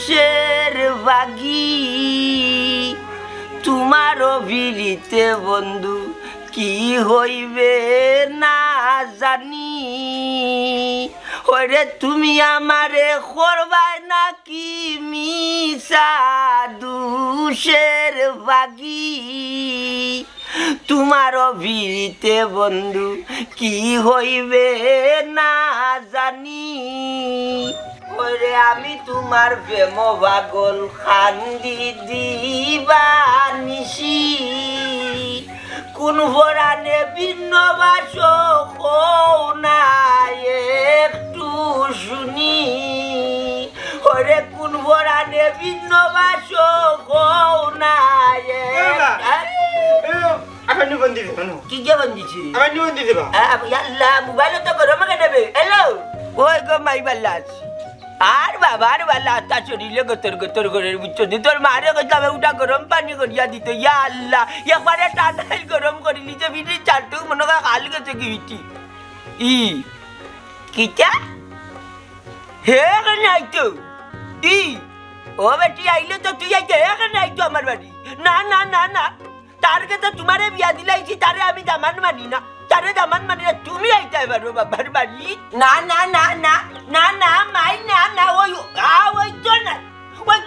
দুষের বাগি তোমার অভিলিতে বন্ধু কি হইবে না জানি ওরে তুমি আমারে করবাই নাকি মিশা দুষের বাগি তোমার অভিলিতে বন্ধু কি হইবে না জানি ওরে আমি তোমার প্রেম পাগল খান্দি দিবানিসি কোন ভরানে ভিন্ন বাস না একটু শুনি ওরে কোন ভরানে ভিন্ন বাস না কি যে বন্দিছি আল্লাহ মোবাইল তো গরম করে দেবে হ্যালো ওই গো মাই বাল্লা আর বাবার বালা তা শরীরে গতর গতর করে বুঝছো তোর মারে গেছে উঠা গরম পানি করিয়া দিত ইয়া আল্লাহ একবারে টানাই গরম করি নিচে ভিতরে চারটুক মনে করে খাল গেছে কি বিটি ই কিটা হে আইতো ই ও বেটি আইলে তো তুই আইতে এখানে আইতো আমার বাড়ি না না না না তার কাছে তোমারে বিয়া দিলাইছি তারে আমি দামান মানি না তারে দামান মানি না তুমি আইতে পারো বাবার বাড়ি না না না না না না মাই না না ওই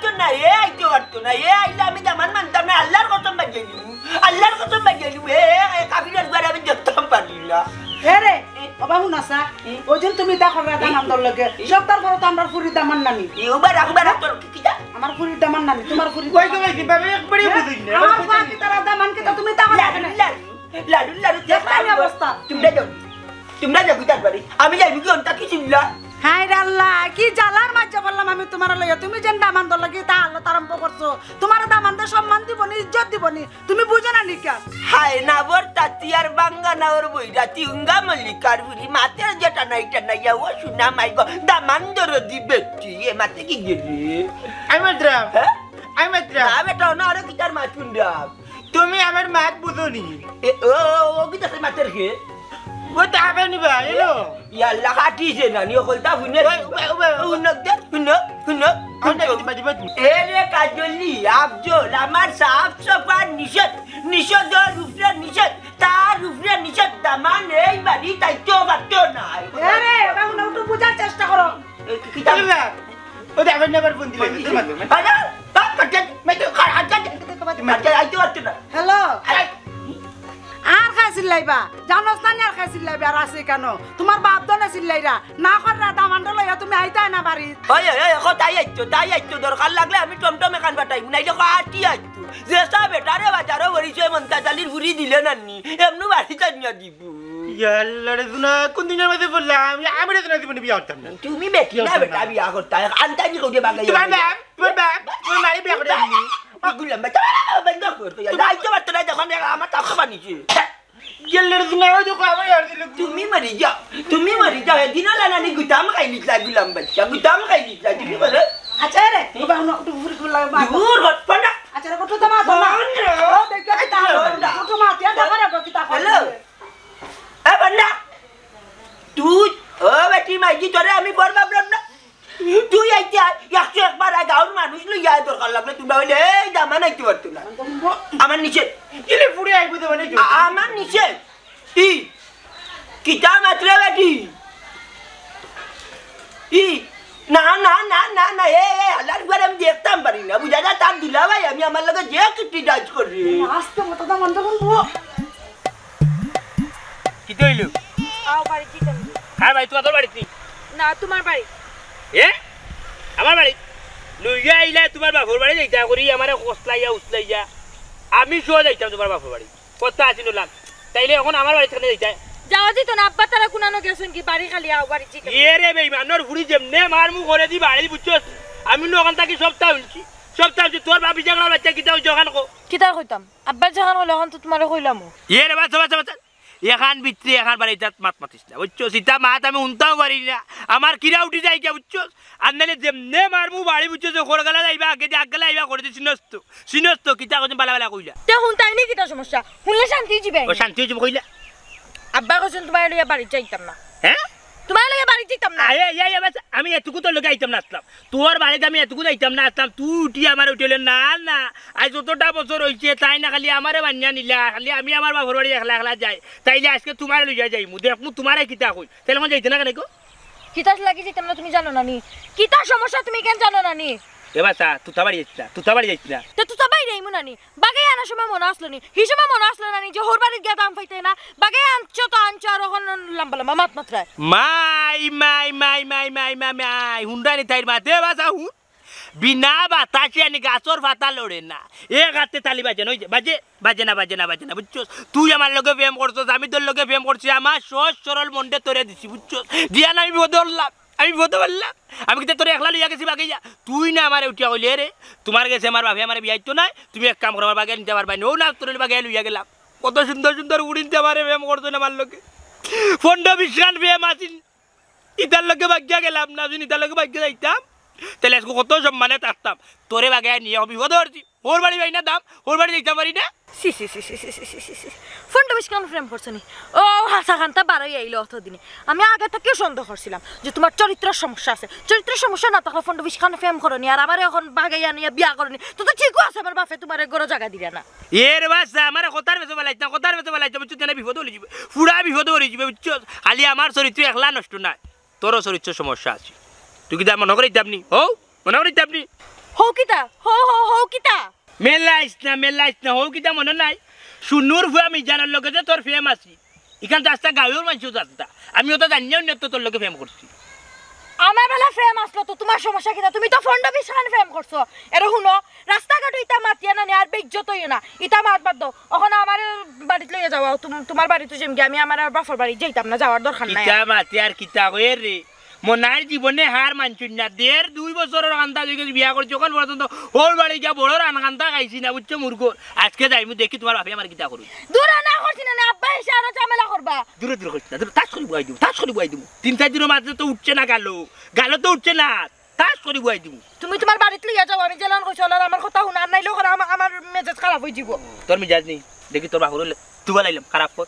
তো না এ আইতে পারতো না এ আইলে আমি দামান মানতাম না আল্লাহর কসম বাগিয়ে কাফিরের ঘরে আমি দেখতাম পারি না রে বাবা হুনাসা ওই যে তুমি দেখো দামান দল লাগে সপ্তাহ পর তো আমরা ফুরি দামান নানি উবার তোর কিটা আমার ফুরি দামান নানি তোমার ফুরি কই কই কি ভাবে একবারই বুঝিস না আমার বাকি তারা দামান কি তো তুমি দেখো লাডু দেখতাম অবস্থা তোমরা যাও তার বাড়ি আমি যাইবি কি অন্তা কি চিল্লা হাই রে আল্লাহ কি জালার মাঝে বললাম আমি তোমার লইয়া তুমি যেন দামান দল লাগে তা আল্লাহ আরম্ভ করছো তোমার দামান দে সম্মান দিবনি ইজ্জত দিবনি তুমি বুঝো না নিকা হাই না বর তাতিয়ার বাঙ্গা না ওর বইরা তিউঙ্গা মল্লিকার বুড়ি মাতের যেটা নাইটা নাইয়া ও শুনা মাই গো দামান দর দিবে এ মাতে কি গেলি আমি মাত্রাম আবে তো না আরে কিটার মাছুন্ডা তুমি আমার মাত বুঝোনি ও কিটা মাতের হে ও তো আবে নিবা এলো ইয়াল্লা কাটিছে না নি কলতা হুনে এরে কাজলি আফজল আমার সাফ সাফা নিষেধ রূপরে নিষেধ তার রূপরে নিষেধ দামান এই বাড়ি তাইতো পারতো না আরে বাবু না একটু বুঝার চেষ্টা করো কিটা ও তো আবে নেবার ফোন দিলে আরে বাপ কাটে মেতে খাড়া মারতে আইতো পারতো না হ্যালো আর খাইছিল লাইবা জানোস না আর খাইছিল লাইবা আর আছে কেন তোমার বাপ দলে চিল্লাইরা না কররা দামান দল লইয়া তুমি আইতা না বাড়ি ওই তাই আইতো দরকার লাগলে আমি টমটমে কান বাটাই নাইলে আটি আইতো যে সব বেটারে বাজারও বরিছে মন্তা চালির ফুরি দিলে নানি এমনু বাড়ি চানিয়া দিব ইয়াল্লা রে দুনা কোন দিনের মধ্যে বললাম আমি রে দুনা জীবনে বিয়া করতাম না তুমি বেটি না বেটা বিয়া করতা আনতানি কইতে বাগাই তোমার বাপ মারি বিয়া করে দিনি গুলাম বেটা বন্ধ কর তো আইতো বাত না যখন আমার টাকা বানিছে ইয়াল্লা রে দুনা ওই দেখো আমি আর দিল তুমি মরি যাও এদিন লানানি গুতাম খাইলি গুলাম বাচ্চা গুতাম খাইলি তুমি বলে আচ্ছা রে বাবু না একটু ফুরি ফুরি লাগবা দূর হট পানা আচ্ছা রে কত তোমা তোমা ও দেখো কি তা কত মা তিয়া দেখা রে কি তা হ্যালো এ বন্ডা তুই ও বেটি মাইজি তোরে আমি বড় বাবলাম না তুই আইতে 101 বার গাঁর মানুষ লইয়া দরকার লাগলে তুমি বলে এই দামান আইতে পারতো না আমার নিচে কিলে ফুড়ে আইবো তো মানে আমার নিচে কিটা মাত্র বেটি না না না না না এ আল্লাহর ঘরে আমি দেখতাম পারি না বুঝা যা তার দুলা ভাই আমি আমার লগে যে কিটি ডাজ করি আস্তে মতো দামান তখন বো কি কইলো আও বাড়ি চিকেন হ্যাঁ ভাই তোর বাড়িতে না তোমার বাড়ি এ আমার বাড়ি লইয়া আইলা তোমার বাপর বাড়ি যাইতা করি আমারে কসলাইয়া উসলাইয়া আমি শো যাইতাম তোমার বাপর বাড়ি কথা আছিল লাগ তাইলে এখন আমার বাড়ি থেকে যাইতা যাওয়া দিত না আব্বা তারা কুনানো গেছেন কি বাড়ি খালি আও বাড়ি চিকেন এ রে বেঈমানর ফুড়ি যেমনে মার মু করে দি বাড়ি বুঝছস আমি নখান থাকি সপ্তাহ হইছি তোর বাপি জাগলা বাচ্চা কিতাও জখান কো কিতা কইতাম আব্বা যখন হলো এখন তো তোমারে কইলাম এ রে বাচ্চা এখান ভিতরে এখান বাড়িতে মাত মাতিস না বুঝছো সীতা মাত আমি উনতাও পারি না আমার কিরা উঠি যাই কে বুঝছো আর নাহলে যেমনে মারমু বাড়ি বুঝছো যে খড়গালা যাইবা আগে যে আগলা আইবা করে দিছি সিনস্ত কিতা কইন বালা কইলা তে হুনতাই নি কিতা সমস্যা হুনলে শান্তি জিবে ও শান্তি হইছে কইলা আব্বা কইছেন তোমার লইয়া বাড়ি যাইতাম না হ্যাঁ তোমার লাগে বাড়ি যেতাম না আমি এতটুকু তোর লোকে আইতাম না আসলাম তোর বাড়িতে আমি এতটুকু যাইতাম না আসলাম তুই উঠি আমার উঠলে না না আজ যতটা বছর হয়েছে তাই না খালি আমারে বানিয়া নিলা খালি আমি আমার বাপর বাড়ি একলা একলা যাই তাইলে আজকে তোমার লইয়া যাই মু দেখমু তোমারে কিতা কই তাহলে আমার যাইতে না কেন গো কিতাস লাগি যেতাম না তুমি জানো না নি কিতার সমস্যা তুমি কেন জানো না নি এবার তা তুতা বাড়ি যাইছ না তো তুই সবাই রেই মুনা নি বাগে আনার সময় মনে আসলো নি হি সময় মনে আসলো না নি যে হোর বাড়ির গিয়ে দাম পাইতে না বাগে আনছো তো আনছো আর ওখান লম্বা লম্বা মাত মাত্রায় মাই হুন্ডানি তাইর মাতে বাজা হুন বিনা বাতাসে আনি গাছর পাতা লড়ে না এ গাতে তালি বাজে নই বাজে না বুঝছো তুই আমার লগে প্রেম করছস আমি তোর লগে প্রেম করছি আমার সহজ সরল মনটা তোরে দিছি বুঝছো দিয়া না আমি বদললাম আমি বলতে পারলাম আমি কিন্তু তোর একলা লইয়া গেছি বাগে যা তুই না আমার উঠিয়া হইলি রে তোমার গেছে আমার বাপে আমার বিয়াইতো নাই তুমি এক কাম করো আমার বাগে নিতে পারবা ও না তোর বাগে লইয়া গেলাম কত সুন্দর সুন্দর উড়ি নিতে পারে প্রেম করছো না আমার লোকে ফন্ডা বিশ্বান প্রেম আসিন ইতার লোকে ভাগ্যা গেলাম না যদি ইতার লোকে ভাগ্য যাইতাম তাহলে আজকে কত সম্মানে থাকতাম তোরে বাগে নিয়ে বিপদ করছি ওর বাড়ি যাই না দাম ওর বাড়ি যাইতাম পারি না ফোনটা বেশ কেন ফ্রেম করছো নি ও হাসা খানটা বারোই আইলো অতদিনে আমি আগে থেকেও সন্দেহ করছিলাম যে তোমার চরিত্রের সমস্যা আছে চরিত্রের সমস্যা না থাকলে ফোনটা বেশ কেন ফ্রেম করো নি আর আমার এখন বাগাইয়া নিয়ে বিয়া করো নি তো ঠিকও আছে আমার বাপে তোমার গরো জায়গা দিলে না এর বাসা আমার কথার বেঁচে বেলাইতাম বুঝছো না বিপদ হয়ে যাবে পুরা বিপদ হয়ে যাবে বুঝছো খালি আমার চরিত্র একলা নষ্ট নাই তোরও চরিত্রের সমস্যা আছে তুই কি মনে করিস আপনি মনে করিস আপনি হৌ কিতা মেলাইস না হৌ কিতা মনে নাই শুনুর ভুয়া আমি জানার লোকে যে তোর ফেম আছি এখান রাস্তা গাঁয়ের মানুষও জানতা আমিও তো জানিও না তোর লোকে ফেম করছি আমার বেলা ফ্রেম আসলো তো তোমার সমস্যা কিনা তুমি তো ফোনটা বেশ কেন ফ্রেম করছো এর শুনো রাস্তাঘাট ইটা মাতিয়া না আর বেজ্জত হইও না ইটা মাত বাদ দাও ওখানে আমার বাড়িতে লইয়া যাও তোমার বাড়িতে যেমন আমি আমার বাপর বাড়ি যাইতাম না যাওয়ার দরকার নাই কিতা মাতি আর কিতা কইর রে মনার জীবনে হার মানছুন না 2.5 বছরের কান্তা যখন বিয়া করছি ওখান পর্যন্ত ওর বাড়ি গিয়া বড় রান কান্তা খাইছি না বুঝছো মুরগো আজকে যাইমু দেখি তোমার বাপে আমার কিতা করু দূরে না করছি না আব্বা এসে আরো ঝামেলা করবা দূরে করছি না টাচ করে বুয়াই দিমু 3-4 দিনের মাঝে তো উঠছে না গালো তো উঠছে না টাচ করে বুয়াই দিমু তুমি তোমার বাড়িতে লইয়া যাও আমি জেলান কইছো আর আমার কথা শুনা আর নাইলে ওখানে আমার মেজাজ খারাপ হয়ে যাব তোর মিজাজ নেই দেখি তোর বাপর তুবা লাইলাম খারাপ কর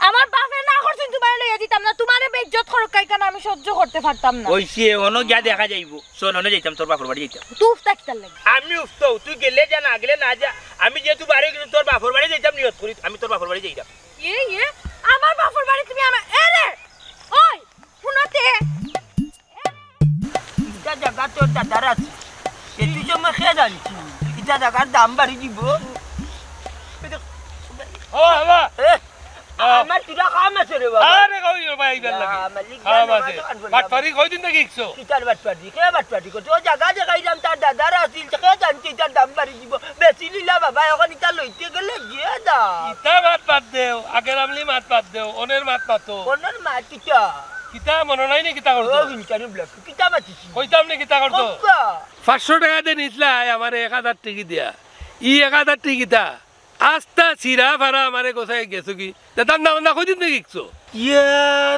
আমার বাপে না করছেন তোমার লইয়া দিতাম না তোমারে বেইজ্জত করকাই কেন আমি সহ্য করতে পারতাম না ওইসে অন্য যা দেখা যাইবো শোন অন্য যাইতাম তোর বাপর বাড়ি যাইতাম তুই উফতাকিতার লাগে আমি উফতো তুই গেলে যা না গেলে না যা আমি যেহেতু বাড়ি গেছি তোর বাপর বাড়ি যাইতাম নিয়ত করি আমি তোর বাপর বাড়ি যাইতাম আমার বাপর বাড়ি তুমি আমার রে ওই শুনতে এটা জায়গা তোর দাদার আছে তুই যে মই খেয়ে জানছি এটা জায়গার দাম বাড়ি দিব ও বাবা আমার তুরা কাম আছে রে বাবা আরে কই ভাই ইদার লাগে খাওয়া আছে বাটপারি কই দিন নাকি 100 কিতার বাটপারি কো তো জায়গা জায়গায় তার দাদার আছিল খেয়ে জানছি তার দাম বাড়ি দিব বেশি লিলা বাবা এখন এটা লইতে গেলে গিয়ে দা ইতা মাত পাত দেও আগের আমলি মাত পাত দেও অনের মাত পাতো কোনর মা কিতা মনে নাই নি কিতা করতো ও হিনকানি ব্লক কিতা মাতিছি কইতাম নি কিতা করতো কপ্পা 500 টাকা দে নিছলা আমারে 1000 টাকা দিয়া ই 1000 টাকা আস্তা সিরা ভাড়া আমারে গোসাই গেছো কি দাদা না কই দিন নাকি 100 ইয়া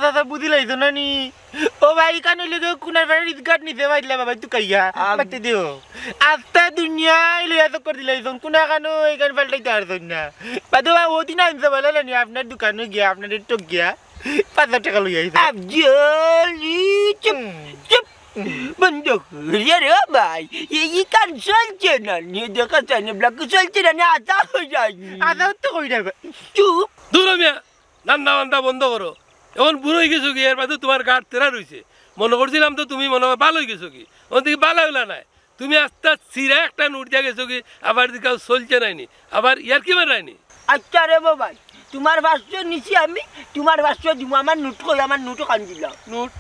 দাদা বুঝি লাইছো না নি ও ভাই কানে লগে কুনার বাড়ি রিজগাট নিতে পাইলা বাবা তুই কাইয়া বাতি দিও আস্তা দুনিয়া লইয়া তো করে দিলাইছো কুনা কানো এইখান পাল্টাইতে পারছো না বাদু ভাই ওদিন আনতে বলে নি আপনার দোকানে গিয়া আপনাদের টক গিয়া 5,000 টাকা লইয়া আইছো আফজলি চুপ বন্ধ করিয়া রে ভাই এই কান চলছে না নিয়ে দেখা যায় না ব্লক চলছে না আদা হয়ে যায় আদা তো কই যাবে চুপ দূর মিয়া নান্দা বন্ধ করো এখন বুড়ো হয়ে গেছো কি এর বাদে তোমার গাড় তেরা রয়েছে মনে করছিলাম তো তুমি মনে হয় ভালো হয়ে গেছো কি ওদিকে ভালো হইলা নাই তুমি আস্তে সিরা একটা নোট দিয়া গেছো কি আবার দিকে চলছে নাইনি আবার ইয়ার কি মারাইনি আচ্ছা রে বাবাই তোমার ভাষ্য নিছি আমি তোমার ভাষ্য দিব আমার নোট কই আমার নোটও কান দিলাম নোট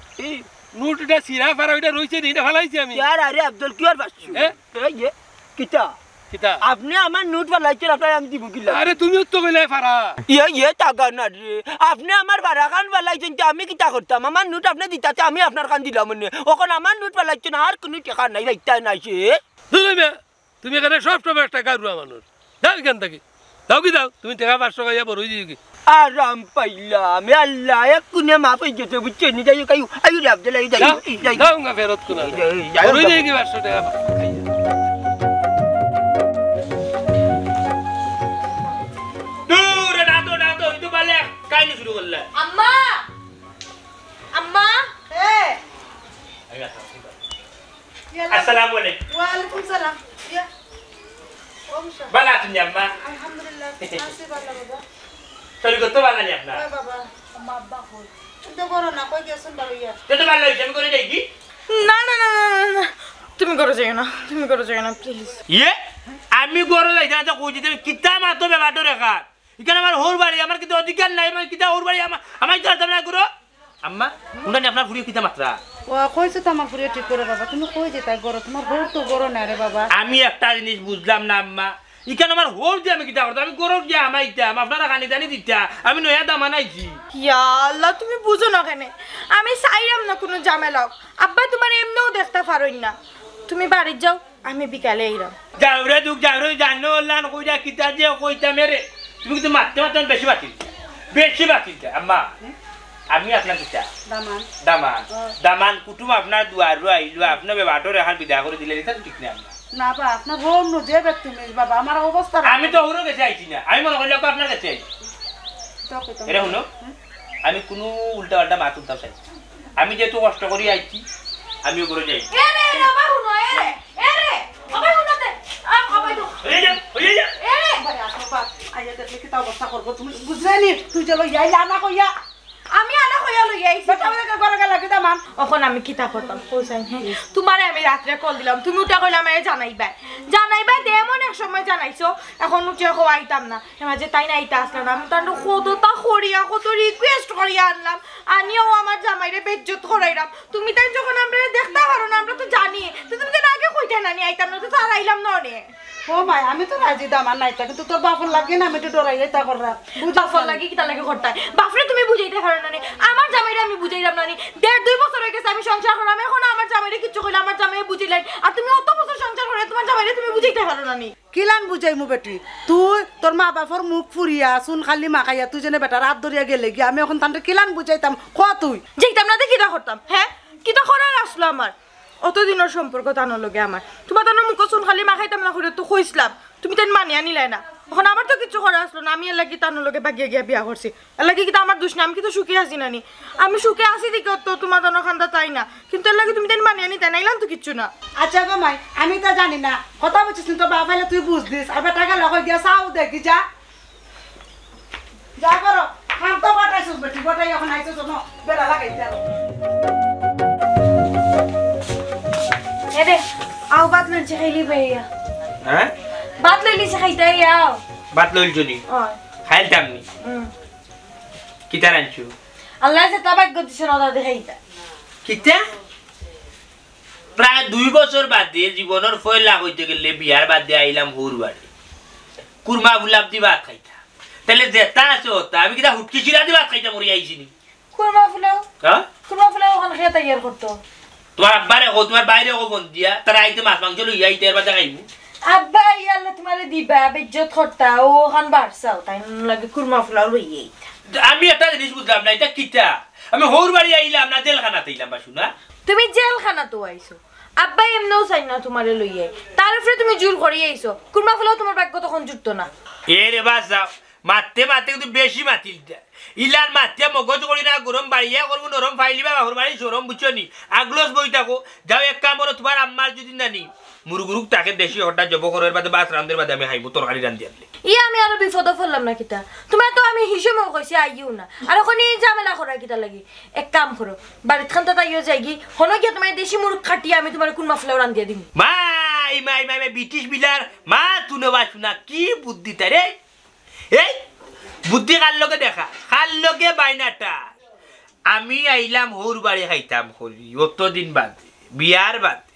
নোটটা সিরা ফারা ওইটা রয়েছে এটা ফালাইছি আমি यार আরে আব্দুল কি আর ভাষ্য এই যে কিতা আপনি আমার নোট ফালাইছেন আপনার আমি দিব কিলা আরে তুমিও তো কইলে ফারা ইয়ে টাকা না রে আপনি আমার ভাড়া কান ফালাইছেন তো আমি কিতা করতাম আমার নোট আপনি দিতাতে আমি আপনার কান দিলাম মনে ওখান আমার নোট ফালাইছেন আর কোনো টাকা নাই রাইতা নাইছে তুমি এখানে সব সময় একটা গারুয়া মানুষ দাও কেন থাকি দাও কি দাও তুমি টাকা 500 টাকা বড় হয়ে কি আরাম পাইলাম আল্লাহ এক কোনে মাপ হয়ে গেছে বুঝছেন নি যাই কাই আইউ রে আব্দুল আই যাই দাও না ফেরত কোনা বড় হয়ে কি 500 টাকা দূর না তো হইতো বলে কাইনি শুরু করলে আম্মা আসসালামু আলাইকুম ওয়ালাইকুম সালাম ইয়া ভালো আছেন আম্মা আলহামদুলিল্লাহ আসি ভালো বাবা শরীর কত ভালো নেই আপনার ওই বাবা আম্মা আব্বা কই তো বড় না কই গেছেন বাবা ইয়া তো ভালো হয়েছে আমি করে যাই কি না না না না তুমি করে যাও না তুমি করে যাও না প্লিজ ইয়ে আমি গরো যাইতে না তো কই দিতে কিতা মাতো ব্যাপারটা রেখা এখানে আমার হোর বাড়ি আমার কিন্তু অধিকার নাই আমি কিতা হোর বাড়ি আমার তো না করো আম্মা উনানি আপনার ফুরিয়ে কিতা মাত্রা ও কইছো তো আমার পুরিয়ে ঠিক করে বাবা তুমি কই যেতা গরো তোমার বউ তো গরো না রে বাবা আমি একটা জিনিস বুঝলাম না আম্মা এখানে আমার হোর দিয়ে আমি কিতা করতাম আমি গরো দিয়ে আমার ইতাম আপনারা খানি জানি দিতা আমি নয়া দাম আনাইছি ইয়া আল্লাহ তুমি বুঝো না কেন আমি চাইলাম না কোনো ঝামেলা হোক। আব্বা তোমার এমনিও দেখতে পারোই না তুমি বাড়ি যাও আমি বিকালে আইরাম যাওরে দুঃখ যাওরে জানো লান কইরা কিতা যে কইতা মেরে তুমি কিন্তু মারতে মারতে বেশি বাতিল আম্মা আমি আপনার কিতা দামান দামান কুটুম আপনার দুয়ারো আইলো আপনার বাটর এখন বিদা করে দিলে এটা ঠিক না আম্মা না বা আপনার বউ নো যাবে তুমি বাবা আমার অবস্থা আমি তো ওরও গেছে আইছি না আমি মনে করলাম আপনার কাছে আইছি এটা শুনো আমি কোনো উল্টা পাল্টা মাছ উল্টাও চাই আমি যেহেতু কষ্ট করি আইছি আমিও করে যাই অবস্থা করবো তুমি বুঝলেনি তুই চলো ইয়াইলে আনা কইয়া আমি আনা কইয়া লই আইছি ঘরে গেলা কি দামান এখন আমি কিতা করতাম কইছাই হ্যাঁ তোমারে আমি রাত্রে কল দিলাম তুমি উঠা কইলা আমারে জানাইবা দে এমন এক সময় জানাইছো এখন উঠে আইতাম না এমা যে তাই না আইতা আসলাম আমি তো কতটা করিয়া কত রিকোয়েস্ট করিয়া আনলাম আনিও আমার জামাইরে বেজ্জত করাইলাম তুমি তাই যখন আমরা দেখতে পারো না আমরা তো জানি তো তুমি তো আগে কইতা না নি আইতাম না তো আর আইলাম না নে ও মাই আমি তো রাজি দামান নাই তা কিন্তু তোর বাপর লাগে না আমি তো ডরাই যাইতা কররা বাফর লাগি কিতা লাগে করতাই বাফরে তুমি বুঝাইতে পারো না নি আমার জামাইরে আমি বুঝাইলাম না নি 1.5-2 বছর হয়ে গেছে আমি সংসার করলাম এখন আমার জামাইরে কিছু কইলা আমার জামাইরে বুঝাইলেন আর তুমি অত বছর সংসার করে তোমার জামাইরে তুমি বুঝাইতে পারো না নি কিলান বুঝাই মু বেটি তুই তোর মা বাপর মুখ ফুরিয়া শুন খালি মাখাইয়া তুই যেন বেটা রাত ধরিয়া গেলে কি আমি এখন তান্তে কিলান বুঝাইতাম ক তুই যেতাম না কিতা করতাম হ্যাঁ কিতা করার আসলো আমার অতদিনের সম্পর্ক তানোর লগে আমার তোমার তানোর মুখ শুন খালি মাখাইতাম না করে তো কইছিলাম তুমি তাই মানিয়া নিলাই না এখন আমার তো কিছু করা আসলো না আমি এর লাগি তানোর লগে বাগিয়ে গিয়া বিয়া করছি এর লাগি কিন্তু আমার দোষ না আমি কিন্তু সুখে আছি নানি আমি সুখে আছি দিকে তো তোমার তানোর খান্দা তাই না কিন্তু এর লাগি তুমি তাই মানিয়া নিতে নাইলাম তো কিচ্ছু না আচ্ছা গো মাই আমি তো জানি না কথা বলছিস তোর বাবা ফাইলে তুই বুঝ দিস আর বেটা গেল কই গিয়া চাও দেখি যা যা করো খাম তো বটাইছিস বেটি বটাই এখন আইছিস না বেলা লাগাইতে আর এরে আও বাত লইছে খাইলি ভাইয়া হ্যাঁ বাত লইছে খাইতে আও বাত লইল জনি হয় খাইতাম নি কিতা রাঞ্চু আল্লাহ যে তাবাক দিছে না দাদা খাইতা কিতা প্রায় 2 বছর বাদে জীবনের ফয়লা হইতে গেলে বিয়ার বাদে আইলাম হুর বাড়ি কুরমা গুলাব দি ভাত খাইতা তাহলে যেটা আছে ওটা আমি কিতা হুটকি চিরা দি ভাত খাইতা মরি আইছি নি কুরমা ফুলাও হ্যাঁ কুরমা ফুলাও ওখান খেতে ইয়ার করতো তোমার আব্বারে ও তোমার বাইরে ও বন দিয়া তারা আইতে মাছ মাংস লই আইতে এর বাদে খাইবো আব্বা ইয়াল্লা তোমারে দিবা বেজ্জত করতা ও খান বারসাও তাই লাগে কুরমা ফুলাও লইয়ে আমি একটা জিনিস বুঝলাম না এটা কিতা আমি হুর বাড়ি আইলাম না জেলখানাতে আইলাম বাসু না তুমি জেলখানা তো আইছো আব্বা এমনও চাই না তোমারে লইয়ে তারপরে তুমি জোর করিয়ে আইছো কুরমা ফুলাও তোমার ভাগ্য তখন জুটতো না এ রে বাসা মারতে মারতে কিন্তু বেশি মাতিল ইলার মারতে মগজ করি না গরম বাড়িয়া করবো নরম ফাইলিবা বাহুর বাড়ি সরম বুঝছো নি আগলস বই থাকো যাও এক কাম করো তোমার আম্মার যদি নানি মুরগুরুক তাকে দেশি হঠাৎ জব করার বাদে বাস রান্ধের বাদে আমি খাইবো তরকারি রান্ধি আনলে ই আমি আরো বিপদ ফেললাম না কিতা তোমার তো আমি হিসেবেও কইছি আইও না আর ওখানে ঝামেলা করা কিতা লাগি এক কাম করো বাড়িত খান তাইও যাইগি হনো গিয়া তোমার দেশি মুরগ কাটিয়ে আমি তোমার কুরমা ফুলাও রান্ধিয়া দিম মাই মাই মাই ব্রিটিশ বিলার মা তুনো বাসু না কি বুদ্ধি তারে এই বুদ্ধি কার লগে দেখা কার লগে বাইনাটা আমি আইলাম হুর বাড়ি খাইতাম করি অতদিন বাদে বিয়ার বাদে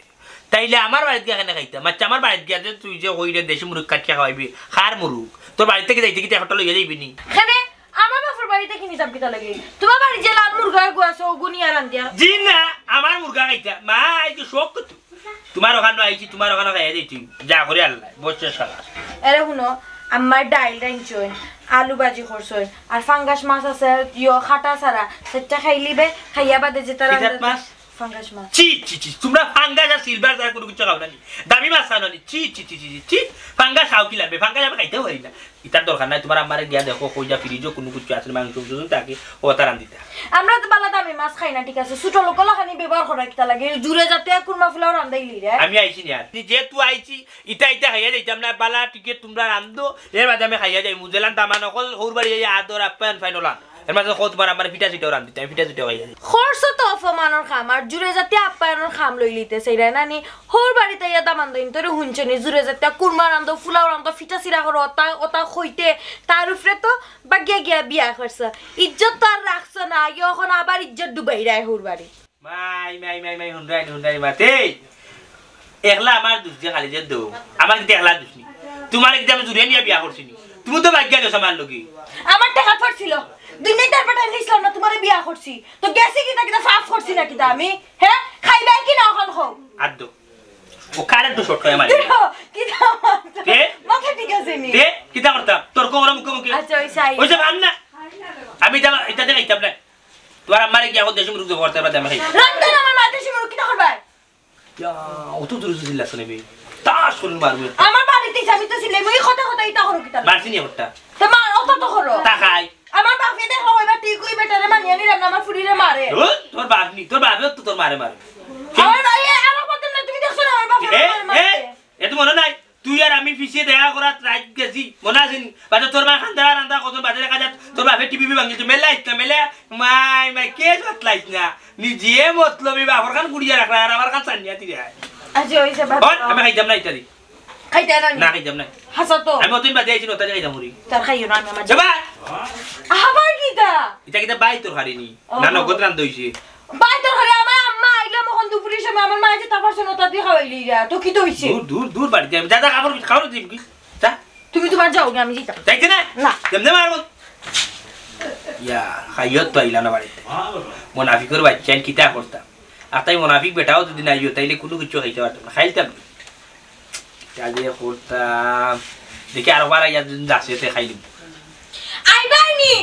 তাইলে আমার বাড়িতে গিয়ে এখানে খাইতাম আচ্ছা আমার বাড়িতে গিয়ে তুই যে হইরে দেশি মুরগ কাটিয়া খাওয়াইবি খার মুরগ তোর বাড়ি থেকে যাইতে কি হোটেল লইয়া যাইবি নি খানে আমার বাপের বাড়িতে কি নিতাম কিতা লাগে তোমার বাড়ি যে লাল মুরগা গুয়াছো গুনিয়া রান্ধিয়া জি না আমার মুরগা খাইতা মা এই যে শোক তোমার ওখানে আইছি তোমার ওখানে খাইয়া দিই তুই যা করে আল্লাহ বসে সালা এরে শুনো আমার ডাইল রাইনছই আলু ভাজি করছই আর ফাঙ্গাস মাছ আছে ইয়ো খাটা সারা সেটা খাইলিবে খাইয়া বাদে যে তারা মাছ ফাঙ্গাস মাছ চি চি চি তোমরা ফাঙ্গাস আর সিলভার আর কোনো কিছু খাও না দামি মাছ খাও না চি চি চি চি চি ফাঙ্গাস খাও কি লাগবে ফাঙ্গাস আমি খাইতেও পারি না ইতার দরকার নাই তোমার আমারে গিয়া দেখো কইয়া ফ্রিজও কোনো কিছু আছে মাংস তাকে ও তার আন দিতা আমরা তো বালা দামি মাছ খাই না ঠিক আছে ছোট লোকলা খানি ব্যবহার করা কিতা লাগে জুরে যাতে কুরমা ফুলাও রান্দাইলি রে আমি আইছি না যে তুই আইছি ইটা খাইয়া যাইতাম না বালা টিকেট তোমরা রান্ধো এর বাদে আমি খাইয়া যাই মুজেলান তামান অকল সৌর বাড়ি যাই আদর আপ্যায়ন ফাইনলান এর মাঝে কত তোমার আমার পিঠা চিটাও রান্ধি আমি পিঠা চিটাও খাইয়া খরচ তো অপমানের খাম আর জুরে যাতে আপ্যায়নের খাম লই লিতে সেইরা নানি হোর বাড়িতে ইয়া দামান দিন তোরে হুনছনি জুরে যাতে কুরমা রান্ধো ফুলাও রান্ধো ফিটা সিরা করো ওটা খইতে তার উপরে তো বাগিয়া গিয়া বিয়া করছ ইজ্জত তো আর রাখছ না এখন আবার ইজ্জত ডুবাই রায় হোর বাড়ি মাই হুন্ডাই মাতে একলা আমার দুসে খালি যে দো আমার কিন্তু একলা দুসনি তোমার কিন্তু আমি জুড়ে নিয়ে বিয়া করছিনি তুমি তো বাগিয়া গেছো আমার লগি আমার টাকা পড়ছিল 2 মিনিটের পাঠাই দিছিলাম না তোমারে বিয়া করছি তো গেছি কিটা কিটা ফাফ করছি না কিটা আমি হ্যাঁ খাইবা কি না এখন খাও আদ্দো ও কারে তো শর্ট করে মারি কিটা কে মাথা ঠিক আছে নি কে কিটা করতা তোর কোমর মুখে আচ্ছা ওই সাই ওই সব আম না আমি যা এটা দেখে খাইতাম না তোমার আমারে কি এখন দেশ মুরুক করতে পারতে আমি খাই রান্না আমার মাঝে শিমুর কিটা করবা ইয়া ও তো দূর দিলা শুনে বে তা শুন মারবে আমার বাড়িতে আমি তো ছিলে মই কথা ইটা করো কিটা মারছি নি হট্টা তো মার অত তো করো তা খাই আমার বাপে দেখো হইবা ঠিক কই বেটারে মানিয়া নি রান্না আমার ফুড়িরে মারে তোর বাপ নি তোর বাপে তো তোর মারে আমার ভাই আরো বলতেন না তুমি দেখছো না আমার বাপে মারে এত মনে নাই তুই আর আমি পিছিয়ে দেখা করা ট্রাই গেছি মনে আছে নি বাজে তোর মা খান্দা রান্দা কত বাজে দেখা যা তোর বাপে টিভি ভাঙিছে মেলাইছ না মেলে মাই কে সাতলাইছ না নিজে মতলবি বাপর খান গুড়িয়া রাখলা আর আমার কাছে সানিয়া দিরা আজ হইছে বাপ আমি খাইতাম না ইতালি খাইতে না খাইতাম না হাসা তো আমি অতদিন বাদে আইছি নতা খাইতাম মুড়ি তার খাইও না আমি আমার যাবা আবার কিটা এটা কিটা বাই তোর হারিনি না নগদ রান্ধ হইছে বাই তোর ঘরে আমার আম্মা আইলা মখন দুপুরের সময় আমার মা যে তারপর শোনো তা দিয়ে খাওয়াইলি রা তো কি তো হইছে দূর বাড়িতে আমি দাদা খাবার দিম কি যা তুমি তোমার যাও আমি যাইতাম যাইতে না না কেমনে মারবো ইয়া খাইয়ত তো আইলা না বাড়িতে মুনাফিকের বাচ্চা কিতা করতাম আর তাই মুনাফিক বেটাও যদি না আইও তাইলে কোনো কিছু খাইতে পারতাম না খাইতাম কাজে করতাম দেখি আর বার আইয়া যাচ্ছে তে খাই দিব আইবাইনি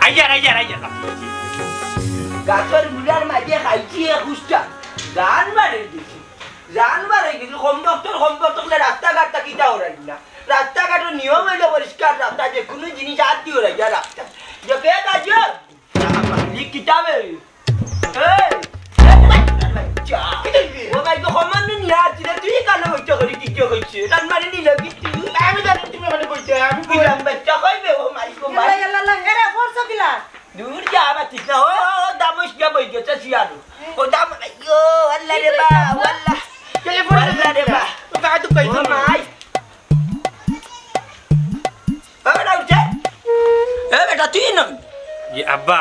আইয়া গাছের গুড়ার মাঝে খাইছি খুঁজটা জান বাড়ে দিছি জান বাড়ে গেছি কমবক্তলে রাস্তাঘাটটা কিটা ওরাই না রাস্তাঘাটের নিয়ম হইলে পরিষ্কার রাস্তা যে কোনো জিনিস হাত দিয়ে ওরাই যা রাস্তা যে কে কাজ কিতাবে ও ভাই তো সমান নিয়ে আসছি না তুই কানে হইতে করি কি কি হয়েছে রান মারি নিলে কি আমি জানি তুমি মানে কইতে আমি কইলাম বাচ্চা কইবে ও মাই গো মাই আল্লাহ এরা ফরসা কিলা দূর যা বাতিস না ও দামস যা বই গেছে সিয়ানো ও দাম আইয়ো আল্লাহ রে বা আল্লাহ টেলিফোন আল্লাহ রে বা তা তো কই তো মাই আরে উঠে বেটা তুই না জি আব্বা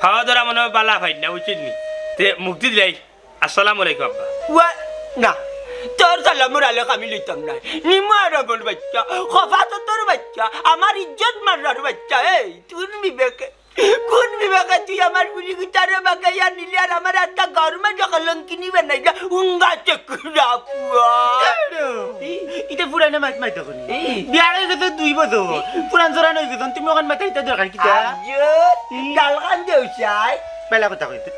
খাওয়া দাওয়া মনে বালা ভাই না উচিত নি তে মুক্তি দিলাই আসসালামু আলাইকুম আব্বা ওয়া না তোর সালামুর আলাইকুম আমি লইতাম না নিমার বল বাচ্চা খফাত তোর বাচ্চা আমার ইজ্জত মারার বাচ্চা এই তুই বিবেকে কোন বিবেকে তুই আমার বুড়ি গুতারে বাগাইয়া নিলি আর আমার একটা গরমে জকলঙ্কিনি বানাইলা উঙ্গা চকুরা পুয়া এটা পুরানো মাছ মাইতো কোনি বিয়ার হয়ে গেছে 2 বছর পুরান জোরান হয়ে গেছে তুমি ওখান মাথা এটা দরকার কি গালখান দেউছাই বেলা কথা কইতে